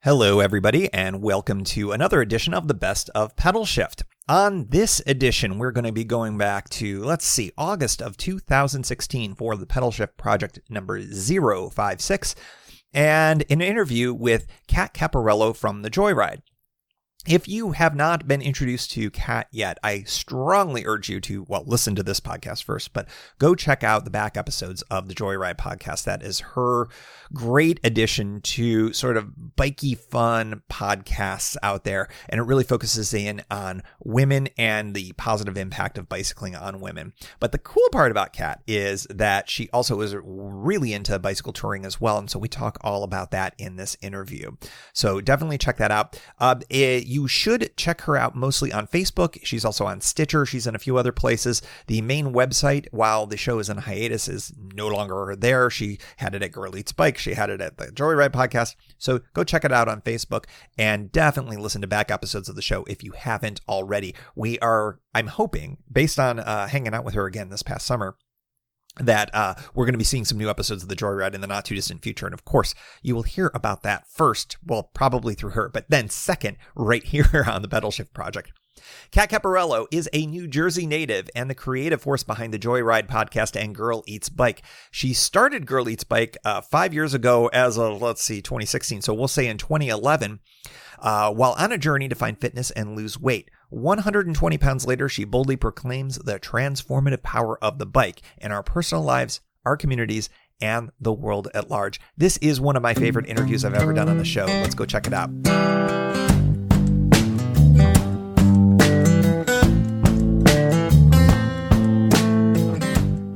Hello, everybody, and welcome to another edition of the Best of Pedalshift. On this edition, we're going to be going back to, August of 2016 for the Pedalshift project number 056, and an interview with Cat Caperello from the Joyride. If you have not been introduced to Cat yet, I strongly urge you to, listen to this podcast first, but go check out the back episodes of the Joyride Podcast. That is her great addition to sort of bikey fun podcasts out there, and it really focuses in on women and the positive impact of bicycling on women. But the cool part about Cat is that she also is really into bicycle touring as well, and so we talk all about that in this interview. So definitely check that out. You should check her out mostly on Facebook. She's also on Stitcher. She's in a few other places. The main website, while the show is in hiatus, is no longer there. She had it at Girl Eats Bike. She had it at the Joyride Podcast. So go check it out on Facebook and definitely listen to back episodes of the show if you haven't already. I'm hoping, based on hanging out with her again this past summer, that we're going to be seeing some new episodes of the Joyride in the not too distant future. And of course, you will hear about that first, probably through her, but then second, right here on the Pedalshift project. Cat Caperello is a New Jersey native and the creative force behind the Joyride Podcast and Girl Eats Bike. She started Girl Eats Bike 5 years ago as of, 2016. So we'll say in 2011, while on a journey to find fitness and lose weight. 120 pounds later, she boldly proclaims the transformative power of the bike in our personal lives, our communities, and the world at large. This is one of my favorite interviews I've ever done on the show. Let's go check it out.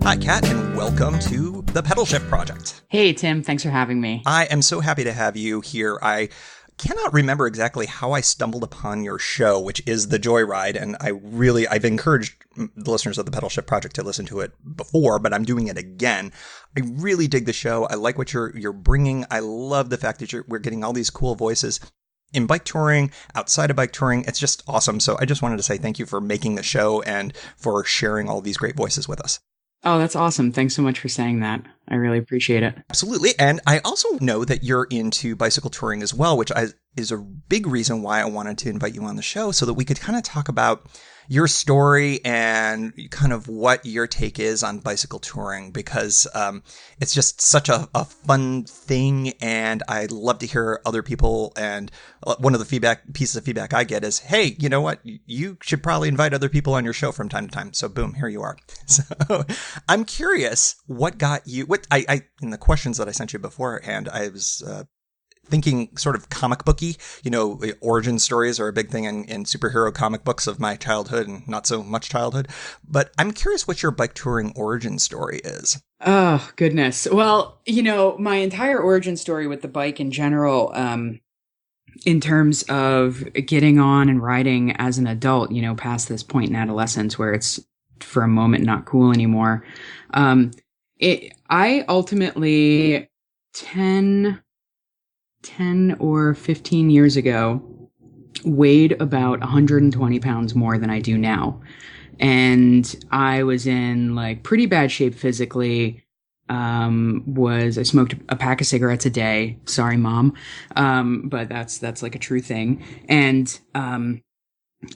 Hi, Cat, and welcome to the Pedalshift project. Hey, Tim. Thanks for having me. I am so happy to have you here. I cannot remember exactly how I stumbled upon your show, which is the Joyride, and I've encouraged the listeners of the Pedalshift project to listen to it before, but I'm doing it again. I really dig the show. I like what you're bringing. I love the fact that we're getting all these cool voices in bike touring, outside of bike touring. It's just awesome. So I just wanted to say thank you for making the show and for sharing all these great voices with us. Oh, that's awesome. Thanks so much for saying that. I really appreciate it. Absolutely. And I also know that you're into bicycle touring as well, which is a big reason why I wanted to invite you on the show so that we could kind of talk about your story and kind of what your take is on bicycle touring, because it's just such a fun thing, and I love to hear other people. And one of the pieces of feedback I get is, hey, you know what? You should probably invite other people on your show from time to time. So boom, here you are. So I'm curious, what got you, in the questions that I sent you beforehand, I was thinking sort of comic booky, origin stories are a big thing in superhero comic books of my childhood and not so much childhood. But I'm curious what your bike touring origin story is. Oh, goodness. Well, my entire origin story with the bike in general, in terms of getting on and riding as an adult, past this point in adolescence where it's for a moment not cool anymore. I ultimately 10 or 15 years ago weighed about 120 pounds more than I do now. And I was in pretty bad shape physically. I smoked a pack of cigarettes a day. Sorry, Mom. But that's a true thing. And,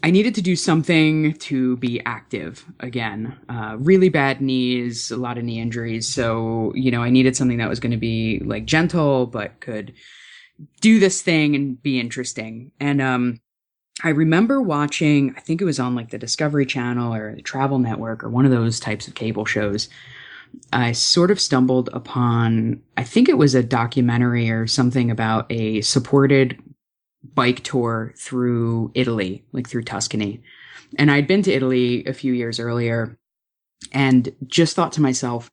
I needed to do something to be active again. Really bad knees, a lot of knee injuries. So, I needed something that was going to be gentle, but could do this thing and be interesting. And I remember watching, I think it was on the Discovery Channel or the Travel Network or one of those types of cable shows. I sort of stumbled upon, I think it was a documentary or something about a supported bike tour through Italy, through Tuscany. And I'd been to Italy a few years earlier and just thought to myself,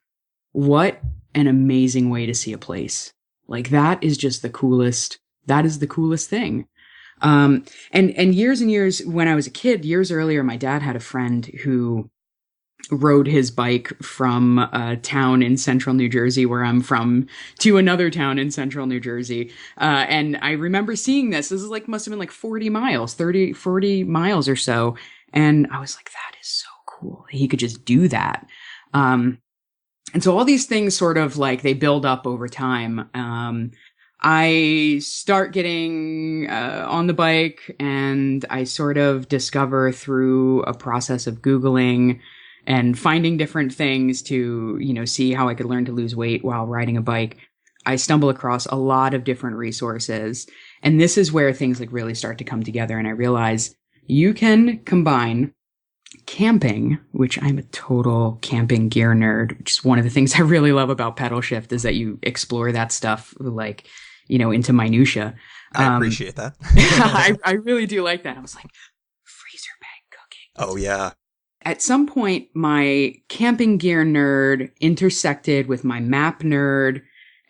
what an amazing way to see a place. That is just the coolest. That is the coolest thing. And years and years, when I was a kid, years earlier, my dad had a friend who rode his bike from a town in central New Jersey, where I'm from, to another town in central New Jersey. And I remember seeing this. This is must have been 40 miles or so. And I was like, that is so cool. He could just do that. And so all these things sort of they build up over time. I start getting on the bike, and I sort of discover through a process of Googling and finding different things to, see how I could learn to lose weight while riding a bike. I stumble across a lot of different resources. And this is where things like really start to come together. And I realize you can combine camping, which I'm a total camping gear nerd, which is one of the things I really love about Pedalshift, is that you explore that stuff like, into minutia. I appreciate that. I really do like that. I was like, freezer bag cooking. Oh, yeah. At some point, my camping gear nerd intersected with my map nerd,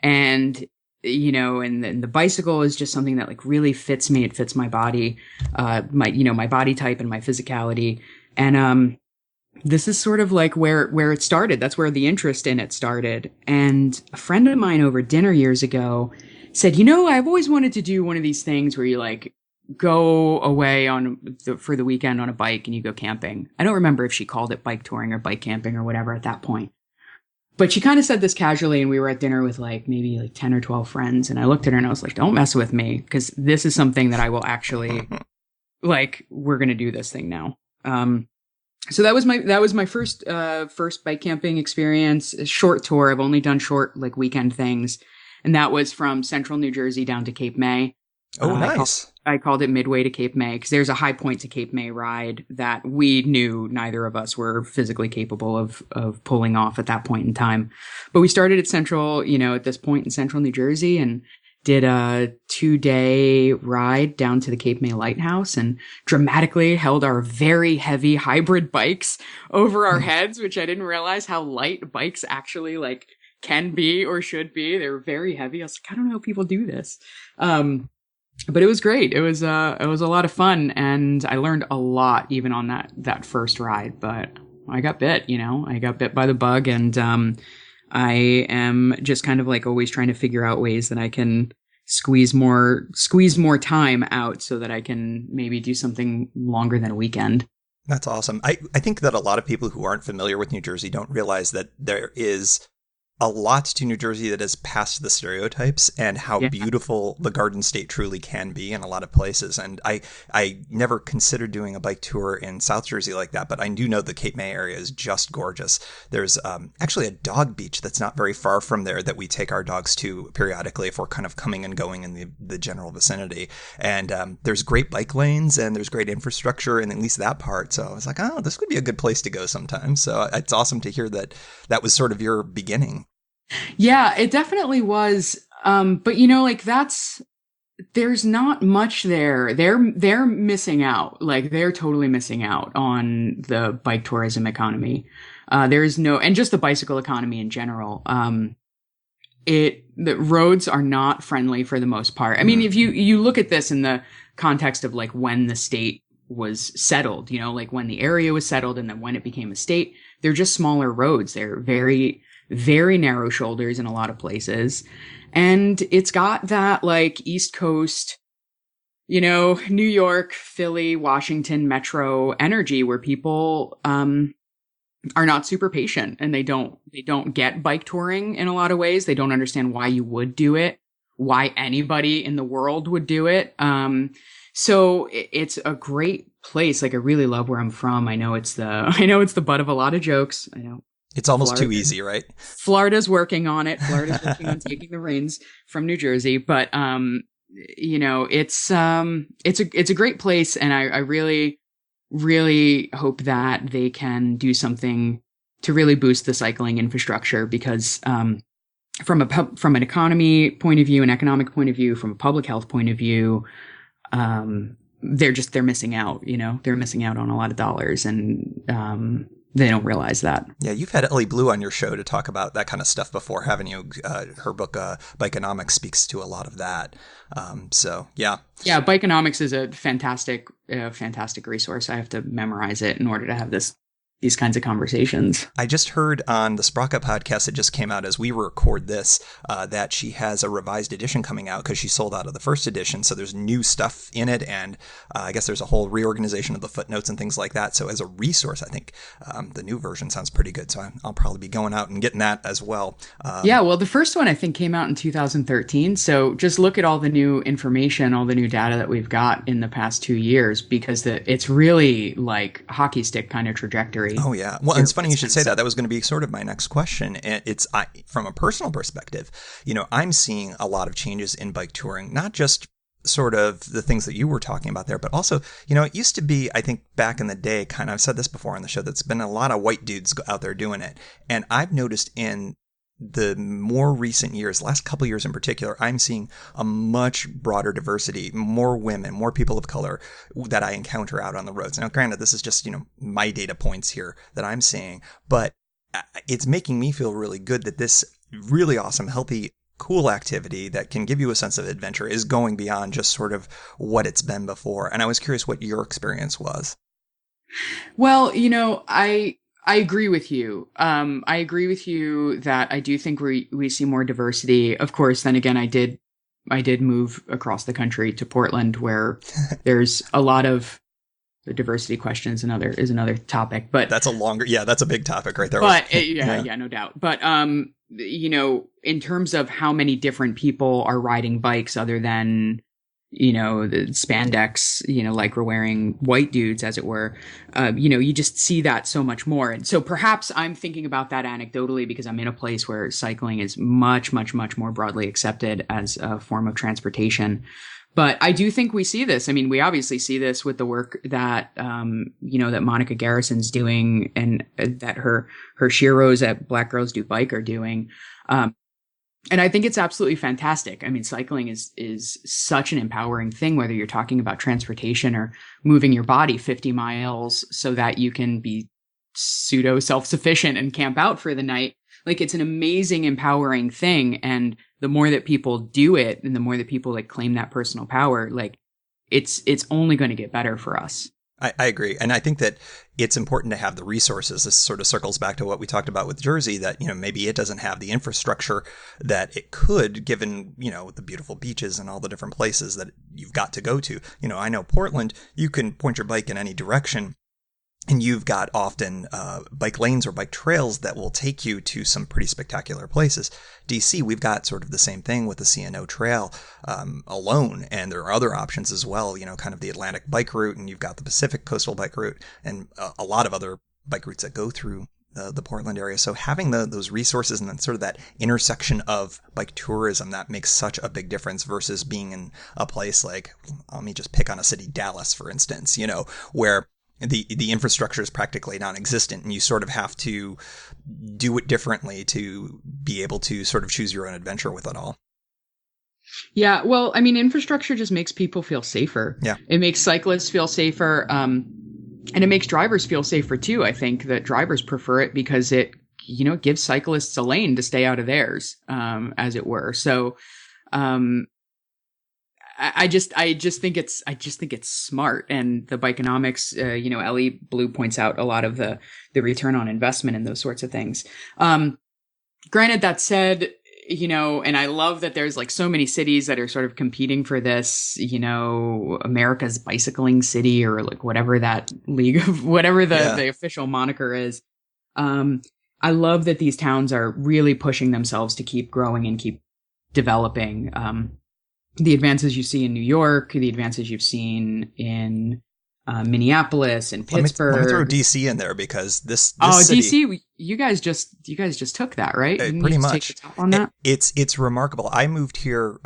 and and the bicycle is just something that like really fits me. It fits my body, my body type and my physicality. And this is sort of like where it started. That's where the interest in it started. And a friend of mine over dinner years ago said, I've always wanted to do one of these things where you like go away for the weekend on a bike and you go camping. I don't remember if she called it bike touring or bike camping or whatever at that point. But she kind of said this casually, and we were at dinner with maybe 10 or 12 friends. And I looked at her and I was like, don't mess with me, because this is something that I will actually we're going to do this thing now. So that was my first bike camping experience, a short tour. I've only done short weekend things. And that was from central New Jersey down to Cape May. Oh, nice. I called it Midway to Cape May because there's a High Point to Cape May ride that we knew neither of us were physically capable of pulling off at that point in time. But we started at central, at this point in central New Jersey, and did a 2-day ride down to the Cape May Lighthouse and dramatically held our very heavy hybrid bikes over our heads, which I didn't realize how light bikes actually can be or should be. They're very heavy. I was like, I don't know how people do this. But it was great. It was a lot of fun, and I learned a lot even on that first ride. But I got bit, I got bit by the bug, and I am just kind of always trying to figure out ways that I can squeeze more time out so that I can maybe do something longer than a weekend. That's awesome. I think that a lot of people who aren't familiar with New Jersey don't realize that there is a lot to New Jersey that is past the stereotypes, and how beautiful the Garden State truly can be in a lot of places. And I never considered doing a bike tour in South Jersey like that, but I do know the Cape May area is just gorgeous. There's actually a dog beach that's not very far from there that we take our dogs to periodically if we're kind of coming and going in the general vicinity. And there's great bike lanes, and there's great infrastructure in at least that part. So I was like, oh, this would be a good place to go sometime. So it's awesome to hear that was sort of your beginning. Yeah, it definitely was. But there's not much there. They're missing out. They're totally missing out on the bike tourism economy. There's no, and just the bicycle economy in general. The roads are not friendly for the most part. I mean, if you look at this in the context of when the state was settled, when the area was settled and then when it became a state, they're just smaller roads. They're very, very narrow shoulders in a lot of places. And it's got that East Coast, New York, Philly, Washington metro energy where people are not super patient, and they don't get bike touring in a lot of ways. They don't understand why you would do it, why anybody in the world would do it. So it's a great place. I really love where I'm from. I know it's the butt of a lot of jokes. I know. It's almost too easy, right? Florida's working on it. Florida's working on taking the reins from New Jersey, but it's a great place, and I really, really hope that they can do something to really boost the cycling infrastructure, because from an economy point of view, an economic point of view, from a public health point of view, they're missing out. They're missing out on a lot of dollars, and they don't realize that. Yeah, you've had Ellie Blue on your show to talk about that kind of stuff before, haven't you? Her book, Bikeonomics, speaks to a lot of that. So, yeah. Yeah, Bikeonomics is a fantastic resource. I have to memorize it in order to have this these kinds of conversations. I just heard on the Sprocket podcast that just came out as we record this, that she has a revised edition coming out because she sold out of the first edition. So there's new stuff in it. And I guess there's a whole reorganization of the footnotes and things like that. So as a resource, I think the new version sounds pretty good. So I'll probably be going out and getting that as well. Yeah, well, the first one I think came out in 2013. So just look at all the new information, all the new data that we've got in the past 2 years, because it's really like hockey stick kind of trajectory. Oh, yeah. Well, it's funny you should say that. That was going to be sort of my next question. And from a personal perspective, I'm seeing a lot of changes in bike touring, not just sort of the things that you were talking about there, but also, it used to be, I think back in the day, I've said this before on the show, that's been a lot of white dudes out there doing it. And I've noticed in the more recent years, last couple of years in particular, I'm seeing a much broader diversity, more women, more people of color that I encounter out on the roads. Now, granted, this is just, my data points here that I'm seeing, but it's making me feel really good that this really awesome, healthy, cool activity that can give you a sense of adventure is going beyond just sort of what it's been before. And I was curious what your experience was. Well, I agree with you. I agree with you that I do think we see more diversity. Of course, then again, I did move across the country to Portland, where there's a lot of the diversity question is another topic. But that's a big topic right there. But no doubt. But in terms of how many different people are riding bikes other than the spandex, like we're wearing white dudes, as it were, you just see that so much more. And so perhaps I'm thinking about that anecdotally because I'm in a place where cycling is much, much, much more broadly accepted as a form of transportation. But I do think we see this. I mean, we obviously see this with the work that, that Monica Garrison's doing and that her sheroes at Black Girls Do Bike are doing. And I think it's absolutely fantastic. I mean, cycling is such an empowering thing, whether you're talking about transportation or moving your body 50 miles so that you can be pseudo self-sufficient and camp out for the night. Like, it's an amazing, empowering thing. And the more that people do it and the more that people claim that personal power, it's only going to get better for us. I agree. And I think that it's important to have the resources. This sort of circles back to what we talked about with Jersey, that, maybe it doesn't have the infrastructure that it could, given, the beautiful beaches and all the different places that you've got to go to. I know Portland, you can point your bike in any direction. And you've got often bike lanes or bike trails that will take you to some pretty spectacular places. DC, we've got sort of the same thing with the CNO Trail alone. And there are other options as well, kind of the Atlantic bike route, and you've got the Pacific coastal bike route, and a lot of other bike routes that go through the Portland area. So having those resources and then sort of that intersection of bike tourism, that makes such a big difference versus being in a place like, let me just pick on a city, Dallas, for instance, where the infrastructure is practically non-existent, and you sort of have to do it differently to be able to sort of choose your own adventure with it all. Yeah, well, I mean, infrastructure just makes people feel safer. Yeah. It makes cyclists feel safer, and it makes drivers feel safer too. I think that drivers prefer it because it, gives cyclists a lane to stay out of theirs, as it were. So, I just think it's smart. And the Bikeonomics, Ellie Blue points out a lot of the return on investment and those sorts of things. Granted, that said, and I love that there's so many cities that are sort of competing for this, America's bicycling city, or whatever that league of, whatever the official moniker is. I love that these towns are really pushing themselves to keep growing and keep developing. The advances you see in New York, the advances you've seen in Minneapolis and Pittsburgh. Let me throw DC in there because this city, DC, you guys just took that, right? Pretty much. Take the top on that? It's remarkable. I moved here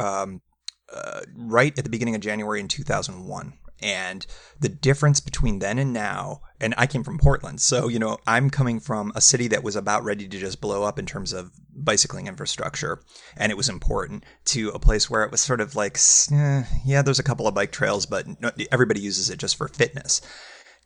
right at the beginning of January in 2001. And the difference between then and now, and I came from Portland, so, I'm coming from a city that was about ready to just blow up in terms of bicycling infrastructure, and it was important, to a place where it was sort of there's a couple of bike trails, but everybody uses it just for fitness.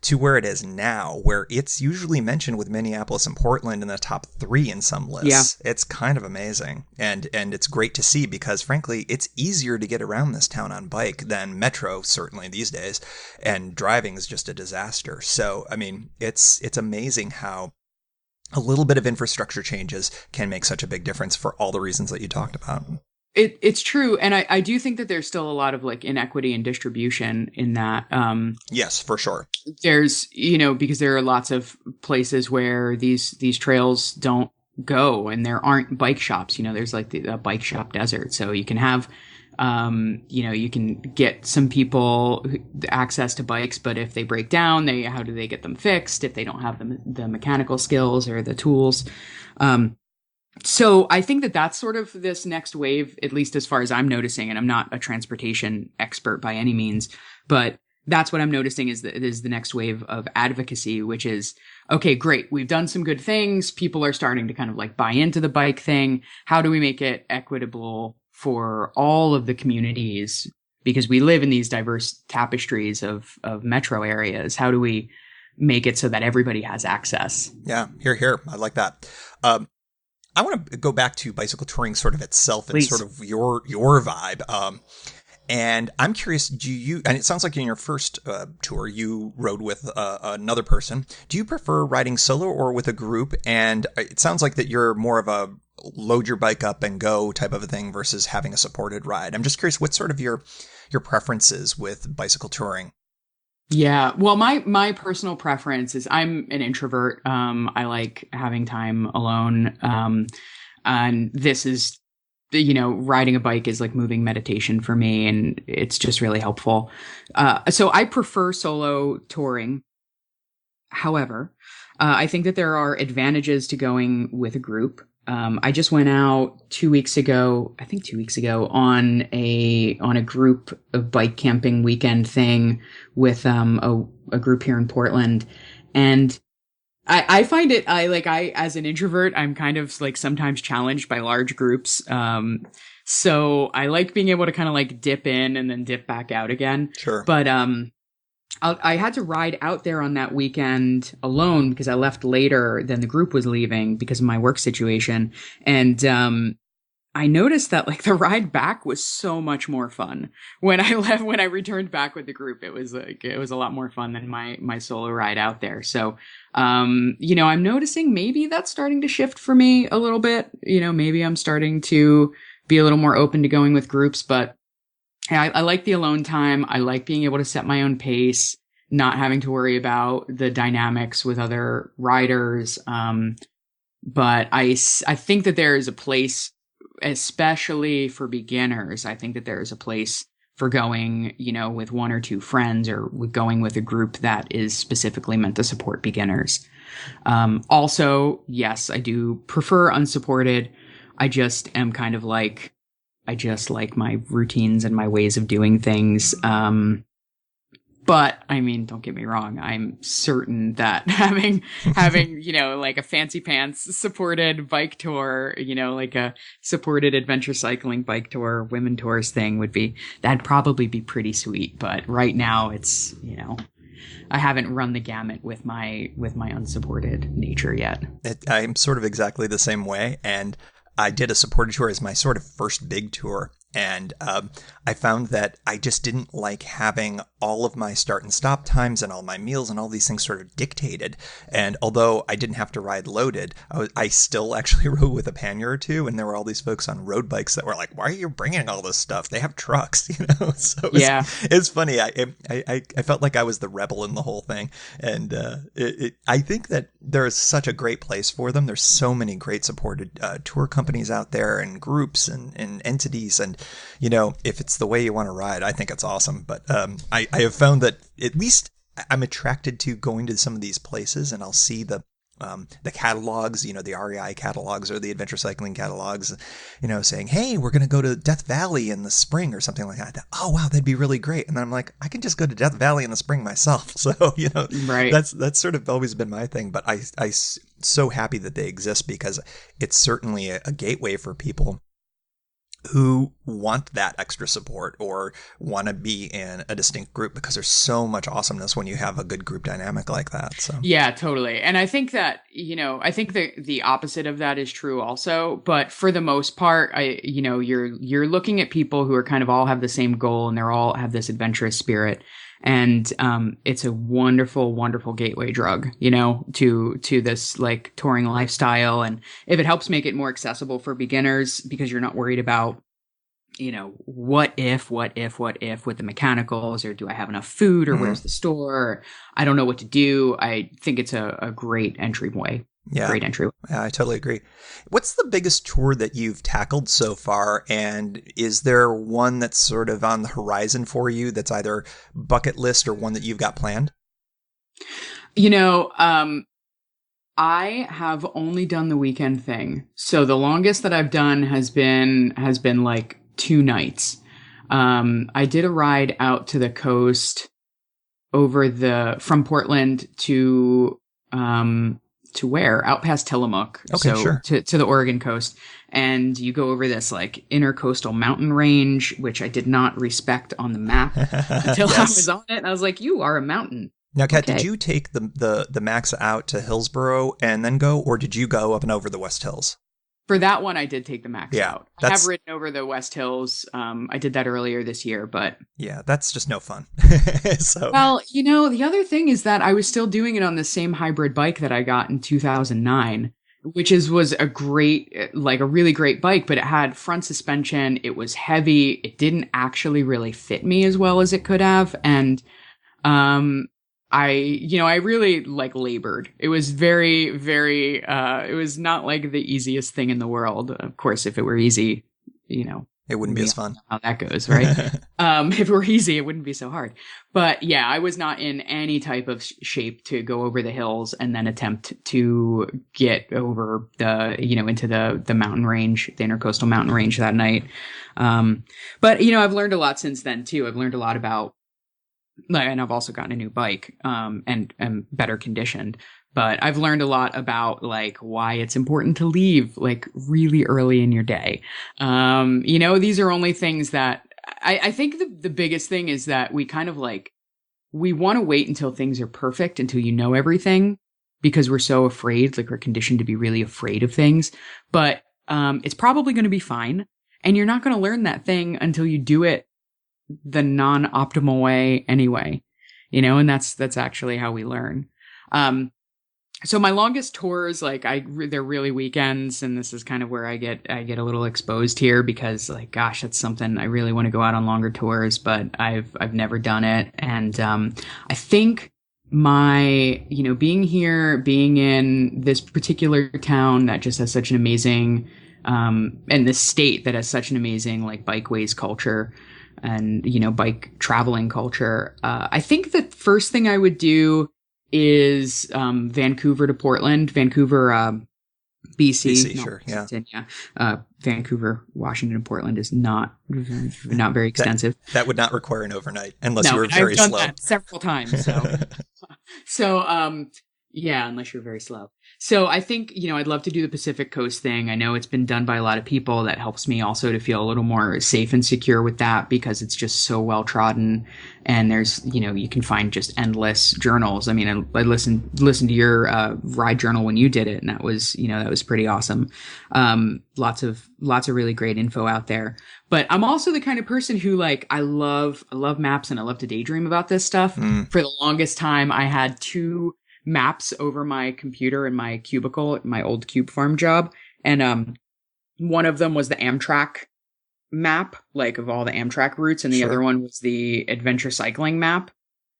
to where it is now, where it's usually mentioned with Minneapolis and Portland in the top 3 in some lists. Yeah. It's kind of amazing. And it's great to see because, frankly, it's easier to get around this town on bike than metro, certainly these days. And driving is just a disaster. So, I mean, it's amazing how a little bit of infrastructure changes can make such a big difference for all the reasons that you talked about. It's true. And I do think that there's still a lot of like inequity in distribution in that. Yes, for sure. There's, because there are lots of places where these trails don't go and there aren't bike shops. There's like the bike shop desert. So you can have, you can get some people access to bikes, but if they break down, how do they get them fixed if they don't have the mechanical skills or the tools? So I think that that's sort of this next wave, at least as far as I'm noticing, and I'm not a transportation expert by any means, but that's what I'm noticing is the next wave of advocacy, which is, okay, great. We've done some good things. People are starting to kind of like buy into the bike thing. How do we make it equitable for all of the communities? Because we live in these diverse tapestries of metro areas. How do we make it so that everybody has access? Yeah, here. I like that. I want to go back to bicycle touring sort of itself and Please. Sort of your vibe. And I'm curious, and it sounds like in your first tour, you rode with another person. Do you prefer riding solo or with a group? And it sounds like that you're more of a load your bike up and go type of a thing versus having a supported ride. I'm just curious, what's sort of your preferences with bicycle touring? Yeah. Well, my personal preference is I'm an introvert. I like having time alone. And this is, riding a bike is like moving meditation for me, and it's just really helpful. So I prefer solo touring. However, I think that there are advantages to going with a group. I just went out 2 weeks ago, on a group of bike camping weekend thing with a group here in Portland. And I find it, as an introvert, I'm kind of like sometimes challenged by large groups. So I like being able to kind of like dip in and then dip back out again. Sure. But, I had to ride out there on that weekend alone because I left later than the group was leaving because of my work situation. And, I noticed that like the ride back was so much more fun when I returned back with the group. It was a lot more fun than my solo ride out there. So, I'm noticing maybe that's starting to shift for me a little bit. Maybe I'm starting to be a little more open to going with groups, but I like the alone time. I like being able to set my own pace, not having to worry about the dynamics with other riders. But I think that there is a place, especially for beginners. I think that there is a place for going, with one or two friends or going with a group that is specifically meant to support beginners. Also, yes, I do prefer unsupported. I just am kind of like, I just like my routines and my ways of doing things. But I mean, don't get me wrong. I'm certain that having, like a fancy pants supported bike tour, like a supported adventure cycling bike tour, women tours thing that'd probably be pretty sweet. But right now it's, I haven't run the gamut with my unsupported nature yet. I'm sort of exactly the same way. And I did a supported tour as my sort of first big tour. And I found that I just didn't like having all of my start and stop times and all my meals and all these things sort of dictated. And although I didn't have to ride loaded, I still actually rode with a pannier or two. And there were all these folks on road bikes that were like, "Why are you bringing all this stuff? They have trucks," So it's funny. I felt like I was the rebel in the whole thing. And I think that there is such a great place for them. There's so many great supported tour companies out there and groups and entities. And if it's the way you want to ride, I think it's awesome. But I have found that at least I'm attracted to going to some of these places, and I'll see the catalogs, the REI catalogs or the adventure cycling catalogs, saying, "Hey, we're going to go to Death Valley in the spring," or something like that. Oh, wow, that'd be really great. And then I'm like, I can just go to Death Valley in the spring myself. So, right. That's sort of always been my thing. But I'm so happy that they exist because it's certainly a gateway for people who want that extra support or want to be in a distinct group, because there's so much awesomeness when you have a good group dynamic like that. So yeah, totally. And I think that, I think the opposite of that is true also, but for the most part, you're looking at people who are kind of all have the same goal, and they're all have this adventurous spirit. And it's a wonderful, wonderful gateway drug, to this like touring lifestyle. And if it helps make it more accessible for beginners, because you're not worried about, what if with the mechanicals, or do I have enough food, or where's the store? Or I don't know what to do. I think it's a great entryway. Yeah. Great entry. Yeah, I totally agree. What's the biggest tour that you've tackled so far? And is there one that's sort of on the horizon for you that's either bucket list or one that you've got planned? I have only done the weekend thing. So the longest that I've done has been like 2 nights. I did a ride out to the coast from Portland to where? Out past Tillamook. Okay, so sure. To the Oregon coast. And you go over this like intercoastal mountain range, which I did not respect on the map until I was on it. And I was like, you are a mountain. Now, Kat, did you take the max out to Hillsboro and then go, or did you go up and over the West Hills? For that one, I did take the max out. I have ridden over the West Hills. I did that earlier this year, but... Yeah, that's just no fun. Well, the other thing is that I was still doing it on the same hybrid bike that I got in 2009, which was a really great bike, but it had front suspension. It was heavy. It didn't actually really fit me as well as it could have. And I really labored. It was very, very, it was not like the easiest thing in the world. Of course, if it were easy, it wouldn't be as fun. How that goes, right? If it were easy, it wouldn't be so hard. But yeah, I was not in any type of shape to go over the hills and then attempt to get over into the mountain range, the intercoastal mountain range that night. But I've learned a lot since then too. I've learned a lot about, and I've also gotten a new bike, and better conditioned. But I've learned a lot about why it's important to leave really early in your day. These are only things that I think the biggest thing is that we kind of we want to wait until things are perfect, until you know everything, because we're so afraid, we're conditioned to be really afraid of things. But it's probably going to be fine. And you're not going to learn that thing until you do it the non-optimal way anyway, and that's actually how we learn. So my longest tours, they're really weekends, and this is kind of where I get a little exposed here, because gosh, that's something I really want to go out on longer tours, but I've never done it. And I think my, being here, being in this particular town that just has such an amazing, and this state that has such an amazing bikeways culture, and, bike traveling culture. I think the first thing I would do is Vancouver to Portland, Vancouver, BC. Sure, yeah. Vancouver, Washington, and Portland is not very extensive. That would not require an overnight unless you were very slow. I've done that several times. So, yeah, unless you're very slow. So I think, I'd love to do the Pacific Coast thing. I know it's been done by a lot of people. That helps me also to feel a little more safe and secure with that, because it's just so well trodden. And there's, you can find just endless journals. I mean, I listened to your ride journal when you did it, and that was pretty awesome. Lots of really great info out there. But I'm also the kind of person who I love maps, and I love to daydream about this stuff. For the longest time, I had 2 maps over my computer in my cubicle at my old Cube Farm job. And one of them was the Amtrak map, of all the Amtrak routes, and the other one was the adventure cycling map.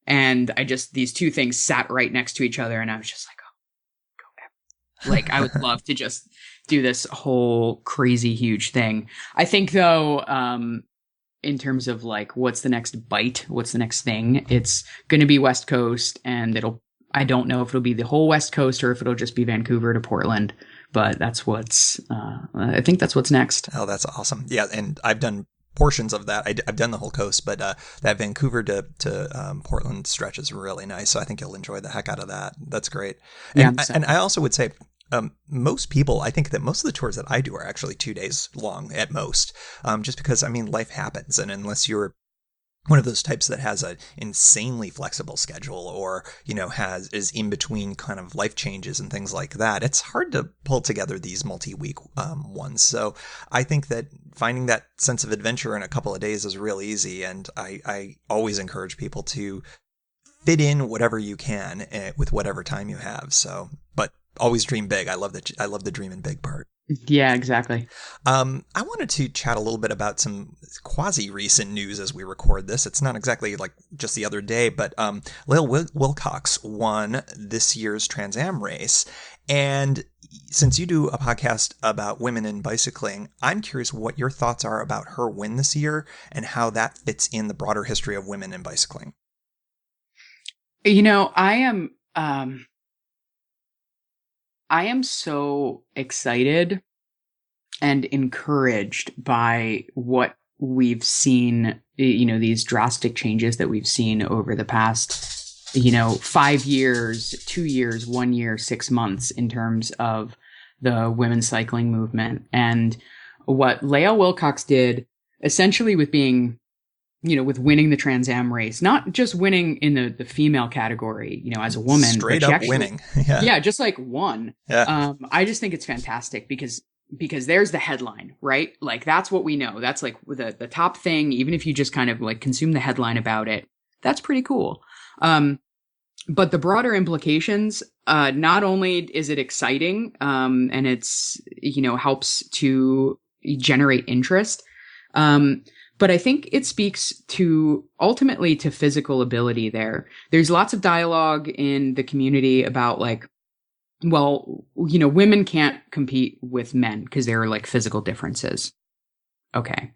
And these 2 things sat right next to each other, and I was just oh, go ever. I would love to just do this whole crazy huge thing. I think though, in terms of what's the next bite, what's the next thing, it's going to be West Coast, and I don't know if it'll be the whole West Coast or if it'll just be Vancouver to Portland, but that's I think that's what's next. Oh, that's awesome. Yeah. And I've done portions of that. I've done the whole coast, but that Vancouver to Portland stretch is really nice. So I think you'll enjoy the heck out of that. That's great. And I also would say, Most people, I think that most of the tours that I do are actually 2 days long at most, just because, I mean, life happens. And unless you're one of those types that has an insanely flexible schedule or, is in between kind of life changes and things like that, it's hard to pull together these multi-week ones. So I think that finding that sense of adventure in a couple of days is real easy. And I always encourage people to fit in whatever you can with whatever time you have. So, but always dream big. I love the dreaming big part. Yeah, exactly. I wanted to chat a little bit about some quasi-recent news as we record this. It's not exactly like just the other day, but Lael Wilcox won this year's Trans Am race. And since you do a podcast about women in bicycling, I'm curious what your thoughts are about her win this year and how that fits in the broader history of women in bicycling. I am so excited and encouraged by what we've seen, these drastic changes that we've seen over the past, 5 years, 2 years, 1 year, 6 months in terms of the women's cycling movement. And what Lael Wilcox did essentially with being, with winning the Trans Am race, not just winning in the female category, as a woman. Straight up winning. Yeah, just like won. Yeah. I just think it's fantastic because there's the headline, right? Like that's what we know. That's like the top thing, even if you just kind of like consume the headline about it, that's pretty cool. But the broader implications, not only is it exciting, and it's, helps to generate interest, but I think it speaks ultimately to physical ability there. There's lots of dialogue in the community about like, well, women can't compete with men because there are like physical differences. Okay.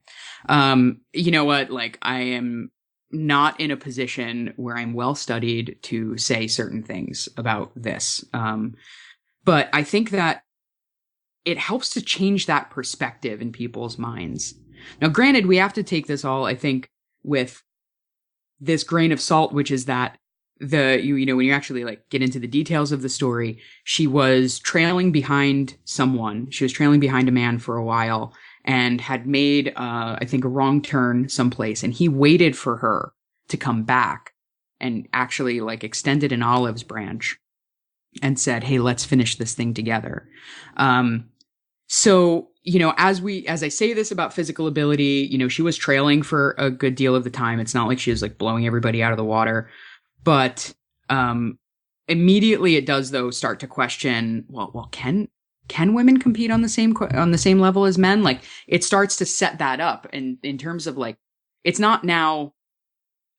You know what? Like I am not in a position where I'm well studied to say certain things about this. But I think that it helps to change that perspective in people's minds. Now, granted, we have to take this all, I think, with this grain of salt, which is that when you actually like get into the details of the story, she was trailing behind someone. She was trailing behind a man for a while and had made, I think, a wrong turn someplace. And he waited for her to come back and actually like extended an olive branch and said, "Hey, let's finish this thing together." So, as I say this about physical ability, she was trailing for a good deal of the time. It's not like she was like blowing everybody out of the water, but, immediately it does though start to question, well, can women compete on the same level as men? Like it starts to set that up. And in terms of like, it's not now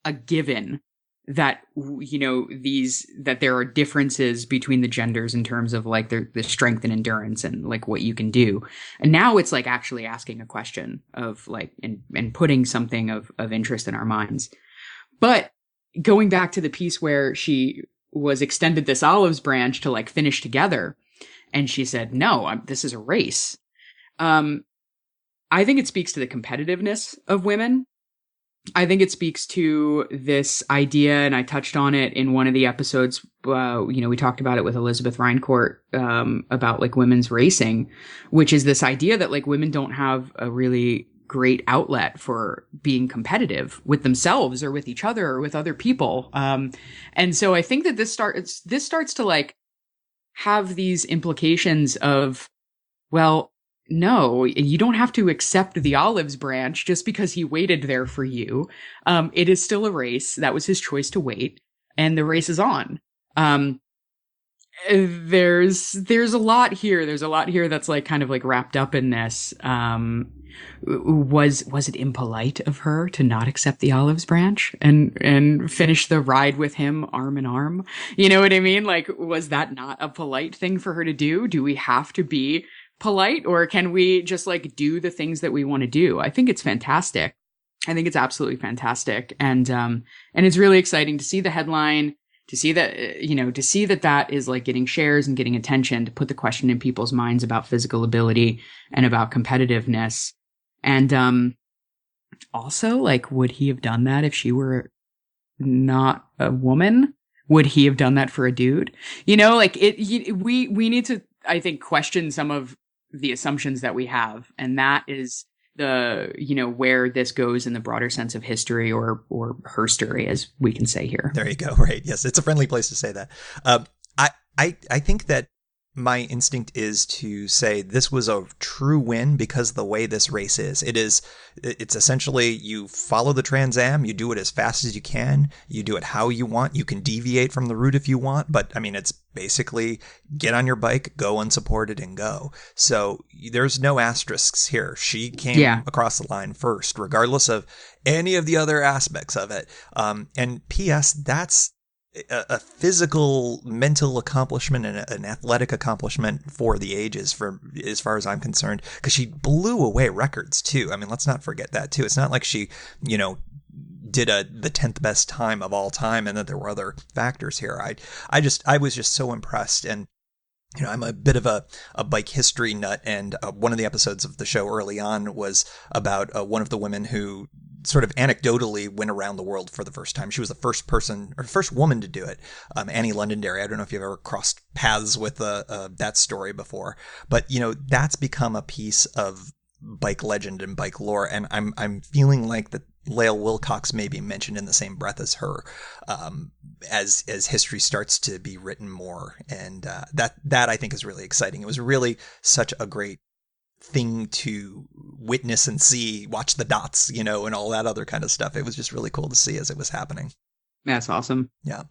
a given that, that there are differences between the genders in terms of like the strength and endurance and like what you can do. And now it's like actually asking a question of like, and putting something of interest in our minds. But going back to the piece where she was extended this olives branch to like finish together. And she said, "No, this is a race." I think it speaks to the competitiveness of women. I think it speaks to this idea, and I touched on it in one of the episodes. We talked about it with Elizabeth Reincourt about like women's racing, which is this idea that like women don't have a really great outlet for being competitive with themselves or with each other or with other people. And so I think that this starts to like have these implications of, well, no, you don't have to accept the olives branch just because he waited there for you. It is still a race. That was his choice to wait, and the race is on. There's a lot here. There's a lot here that's like kind of like wrapped up in this. Was it impolite of her to not accept the olives branch and finish the ride with him arm in arm? You know what I mean? Like, was that not a polite thing for her to do? Do we have to be polite, or can we just like do the things that we want to do? I think it's fantastic. I think it's absolutely fantastic. And it's really exciting to see the headline, to see that, to see that is like getting shares and getting attention, to put the question in people's minds about physical ability and about competitiveness. And, also like, would he have done that if she were not a woman? Would he have done that for a dude? We need to I think, question some of the assumptions that we have. And that is where this goes in the broader sense of history or her story, as we can say here. There you go. Right. Yes. It's a friendly place to say that. I think that my instinct is to say this was a true win because the way this race is, it's essentially you follow the Trans Am, you do it as fast as you can, you do it how you want, you can deviate from the route if you want, but I mean, it's basically get on your bike, go unsupported and go. So there's no asterisks here. She came across the line first, regardless of any of the other aspects of it. And P.S., that's a physical, mental accomplishment and an athletic accomplishment for the ages, for as far as I'm concerned, because she blew away records too. I mean, let's not forget that too. It's not like she, did the 10th best time of all time and that there were other factors here. I was just so impressed. And I'm a bit of a bike history nut, and one of the episodes of the show early on was about one of the women who sort of anecdotally went around the world for the first time. She was the first woman to do it. Annie Londonderry. I don't know if you've ever crossed paths with that story before, but that's become a piece of bike legend and bike lore. And I'm feeling like that Lael Wilcox may be mentioned in the same breath as her, as history starts to be written more. And that I think is really exciting. It was really such a great thing to witness and see, watch the dots, and all that other kind of stuff. It was just really cool to see as it was happening. That's awesome. Yeah.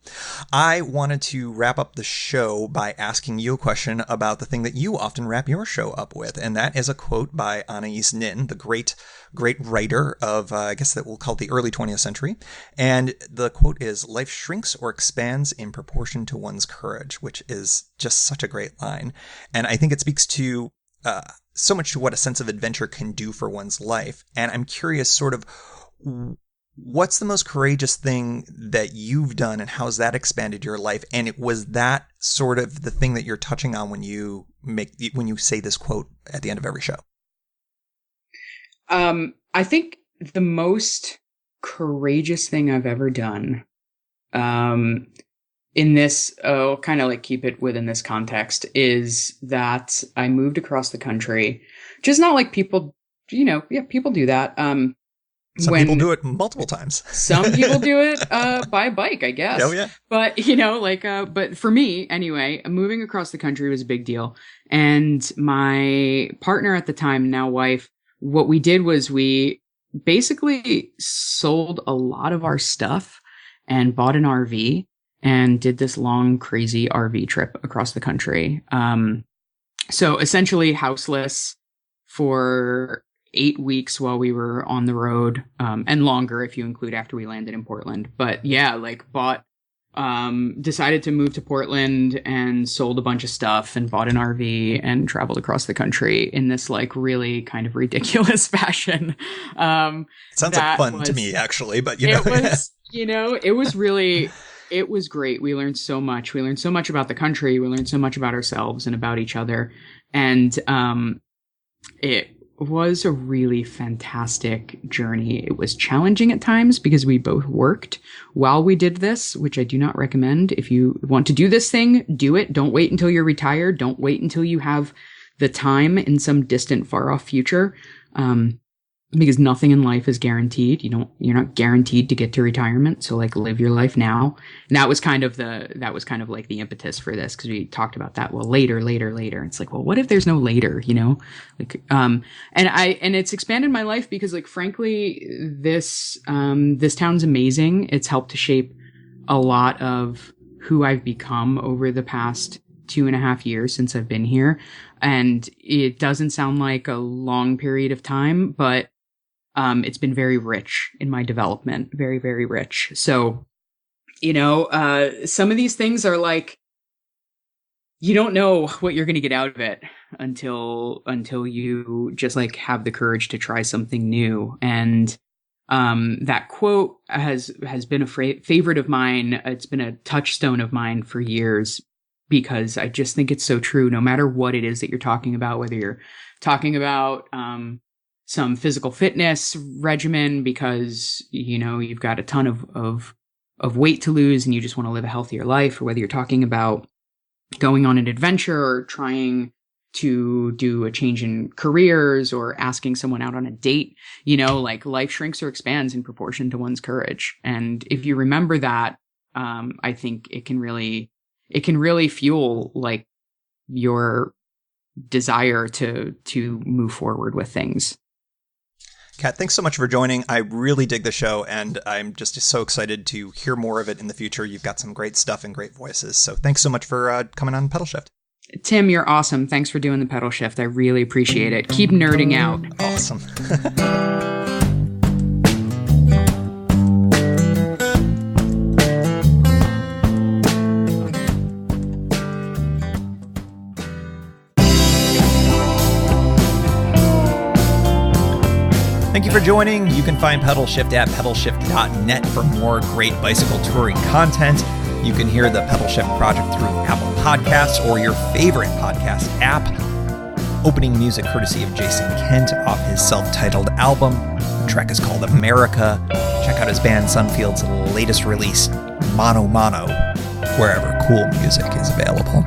I wanted to wrap up the show by asking you a question about the thing that you often wrap your show up with, and that is a quote by Anais Nin, the great writer of, I guess that we'll call it the early 20th century. And the quote is, "Life shrinks or expands in proportion to one's courage," which is just such a great line. And I think it speaks to so much to what a sense of adventure can do for one's life. And I'm curious, sort of, what's the most courageous thing that you've done, and how's that expanded your life? And was that sort of the thing that you're touching on when you say this quote at the end of every show? I think the most courageous thing I've ever done, in this, I'll kind of keep it within this context, is that I moved across the country. Just not like people, people do that. Some people do it multiple times. Some people do it by bike, I guess. Oh, yeah. But, but for me, anyway, moving across the country was a big deal. And my partner at the time, now wife, what we did was we basically sold a lot of our stuff and bought an RV and did this long, crazy RV trip across the country. So essentially houseless for 8 weeks while we were on the road, and longer if you include after we landed in Portland. But yeah, decided to move to Portland and sold a bunch of stuff and bought an RV and traveled across the country in this really kind of ridiculous fashion. Sounds like fun to me, actually, but it was, it was great. We learned so much. We learned so much about the country. We learned so much about ourselves and about each other. And it was a really fantastic journey. It was challenging at times because we both worked while we did this, which I do not recommend. If you want to do this thing, do it. Don't wait until you're retired. Don't wait until you have the time in some distant, far off future. Because nothing in life is guaranteed. You're not guaranteed to get to retirement. So live your life now. And that was kind of the impetus for this. Cause we talked about that. Well, later. It's well, what if there's no later, and it's expanded my life because frankly, this town's amazing. It's helped to shape a lot of who I've become over the past 2.5 years since I've been here. And it doesn't sound like a long period of time, but it's been very rich in my development, very, very rich. So, some of these things are you don't know what you're going to get out of it until you just have the courage to try something new. And that quote has been a favorite of mine. It's been a touchstone of mine for years because I just think it's so true. No matter what it is that you're talking about, whether you're talking about some physical fitness regimen because, you've got a ton of weight to lose and you just want to live a healthier life, or whether you're talking about going on an adventure or trying to do a change in careers or asking someone out on a date. Like life shrinks or expands in proportion to one's courage. And if you remember that, I think it can really fuel like your desire to move forward with things. Cat, thanks so much for joining. I really dig the show, and I'm just so excited to hear more of it in the future. You've got some great stuff and great voices. So thanks so much for coming on Pedalshift. Tim, you're awesome. Thanks for doing the Pedalshift. I really appreciate it. Keep nerding out. Awesome. Thank you for joining. You can find Pedalshift at pedalshift.net for more great bicycle touring content. You can hear the Pedalshift project through Apple Podcasts or your favorite podcast app. Opening music courtesy of Jason Kent off his self-titled album. The track is called America. Check out his band Sunfield's latest release, Mono Mono, wherever cool music is available.